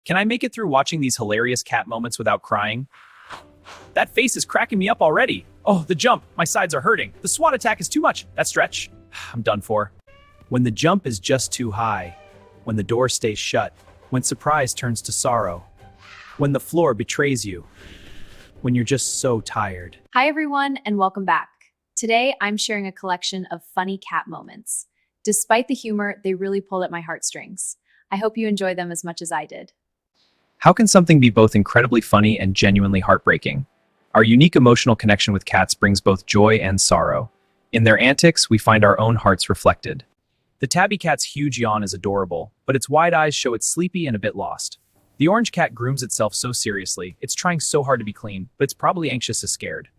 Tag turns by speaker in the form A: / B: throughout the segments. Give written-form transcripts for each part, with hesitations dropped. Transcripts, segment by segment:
A: Can I make it through watching these hilarious cat moments without crying? That face is cracking me up already. Oh, the jump. My sides are hurting. The SWAT attack is too much. That stretch. I'm done for. When the jump is just too high. When the door stays shut. When surprise turns to sorrow. When the floor betrays you. When you're just so tired.
B: Hi everyone and welcome back. Today I'm sharing a collection of funny cat moments. Despite the humor, they really pulled at my heartstrings. I hope you enjoy them as much as I did.
A: How can something be both incredibly funny and genuinely heartbreaking? Our unique emotional connection with cats brings both joy and sorrow. In their antics, we find our own hearts reflected. The tabby cat's huge yawn is adorable, but its wide eyes show it's sleepy and a bit lost. The orange cat grooms itself so seriously, it's trying so hard to be clean, but it's probably anxious and scared.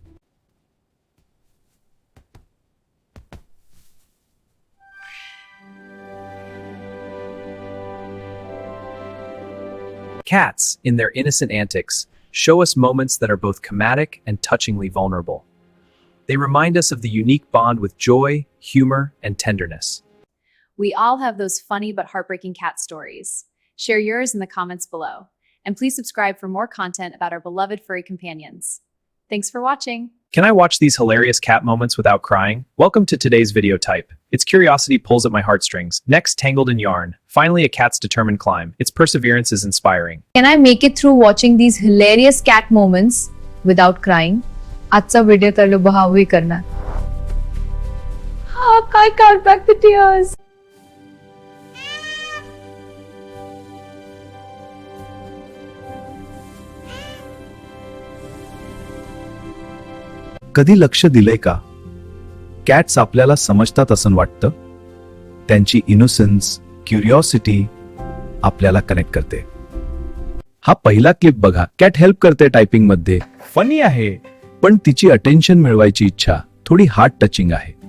A: Cats, in their innocent antics, show us moments that are both comedic and touchingly vulnerable. They remind us of the unique bond with joy, humor, and tenderness.
B: We all have those funny but heartbreaking cat stories. Share yours in the comments below. And please subscribe for more content about our beloved furry companions. Thanks for watching.
A: Can I watch these hilarious cat moments without crying? Welcome to today's video type. Its curiosity pulls at my heartstrings. Next, tangled in yarn. Finally, a cat's determined climb. Its perseverance is inspiring.
C: Can I make it through watching these hilarious cat moments without crying? आजचा video तर बहावे करणार. I can't back the tears.
D: कधी लक्ष दिलंय का? Cats आपल्याला समजतात असं वाटतं. त्यांची इनोसन्स, क्युरिओसिटी आपल्याला कनेक्ट करते. हा पहिला क्लिप बघा. कॅट हेल्प करते टायपिंग मध्ये. फनी आहे, पण तिची अटेन्शन मिळवायची इच्छा थोडी हार्ट टचिंग आहे.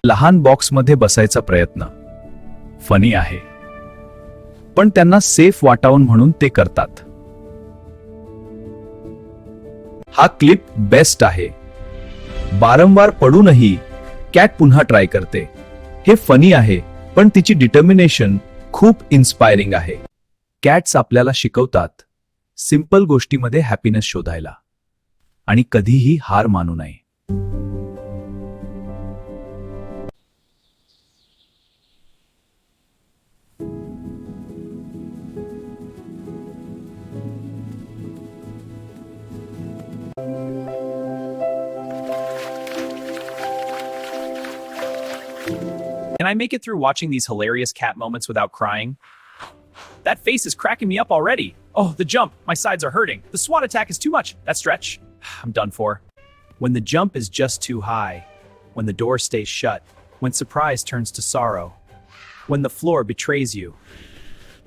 D: लहान बॉक्समध्ये बसायचा प्रयत्न फनी आहे, पण त्यांना सेफ वाटावं म्हणून ते करतात. हा क्लिप बेस्ट आहे. वारंवार पडूनही कॅट पुन्हा ट्राय करते. हे फनी आहे, पण तिची डिटर्मिनेशन खूप इन्स्पायरिंग आहे. कॅट्स आपल्याला शिकवतात सिंपल गोष्टीमध्ये हॅपीनेस शोधायला आणि कधीही हार मानू नये.
A: Can I make it through watching these hilarious cat moments without crying? That face is cracking me up already. Oh, the jump. My sides are hurting. The SWAT attack is too much. That stretch. I'm done for. When the jump is just too high. When the door stays shut. When surprise turns to sorrow. When the floor betrays you.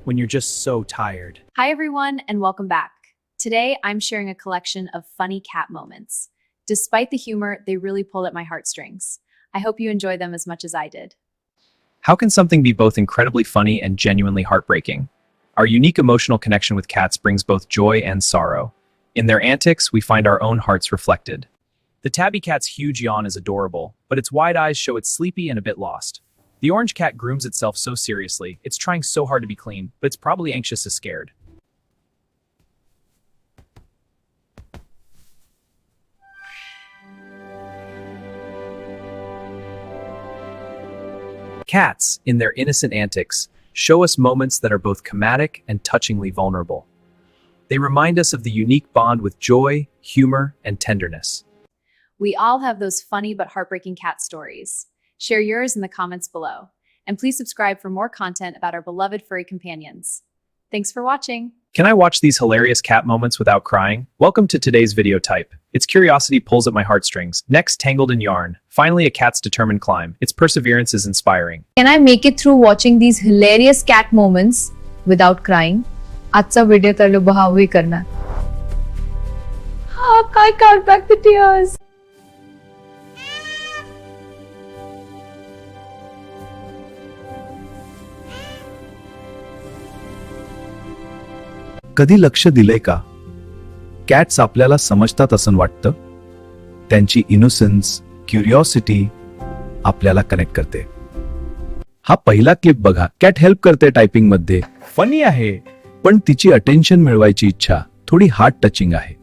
A: When you're just so tired.
B: Hi everyone and welcome back. Today I'm sharing a collection of funny cat moments. Despite the humor, they really pulled at my heartstrings. I hope you enjoy them as much as I did.
A: How can something be both incredibly funny and genuinely heartbreaking? Our unique emotional connection with cats brings both joy and sorrow. In their antics, we find our own hearts reflected. The tabby cat's huge yawn is adorable, but its wide eyes show it's sleepy and a bit lost. The orange cat grooms itself so seriously, it's trying so hard to be clean, but it's probably anxious and scared. Cats, in their innocent antics, show us moments that are both comedic and touchingly vulnerable. They remind us of the unique bond with joy, humor, and tenderness.
B: We all have those funny but heartbreaking cat stories. Share yours in the comments below. And please subscribe for more content about our beloved furry companions. Thanks for watching.
A: Can I watch these hilarious cat moments without crying? Welcome to today's video type. Its curiosity pulls at my heartstrings. Next, tangled in yarn. Finally, a cat's determined climb. Its perseverance is inspiring.
C: Can I make it through watching these hilarious cat moments without crying? आजचा video तर बहावे करणार. I can't back the tears.
D: कधी लक्ष दिलंय का? Cats आपल्याला समजतात असं वाटतं. त्यांची इनोसन्स, क्युरिओसिटी आपल्याला कनेक्ट करते. हा पहिला क्लिप बघा. कॅट हेल्प करते टायपिंग मध्ये. फनी आहे, पण तिची अटेन्शन मिळवायची इच्छा थोडी हार्ट टचिंग आहे.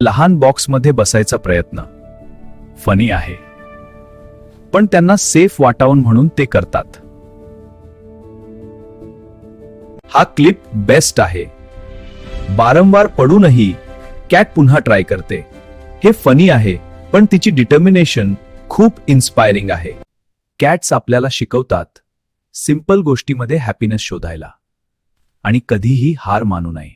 D: लहान बॉक्समध्ये बसायचा प्रयत्न फनी आहे, पण त्यांना सेफ वाटावं म्हणून ते करतात. हा क्लिप बेस्ट आहे. वारंवार पडूनही कॅट पुन्हा ट्राय करते. हे फनी आहे, पण तिची डिटर्मिनेशन खूप इन्स्पायरिंग आहे. कॅट्स आपल्याला शिकवतात सिंपल गोष्टीमध्ये हॅपीनेस शोधायला आणि कधीही हार मानू नये.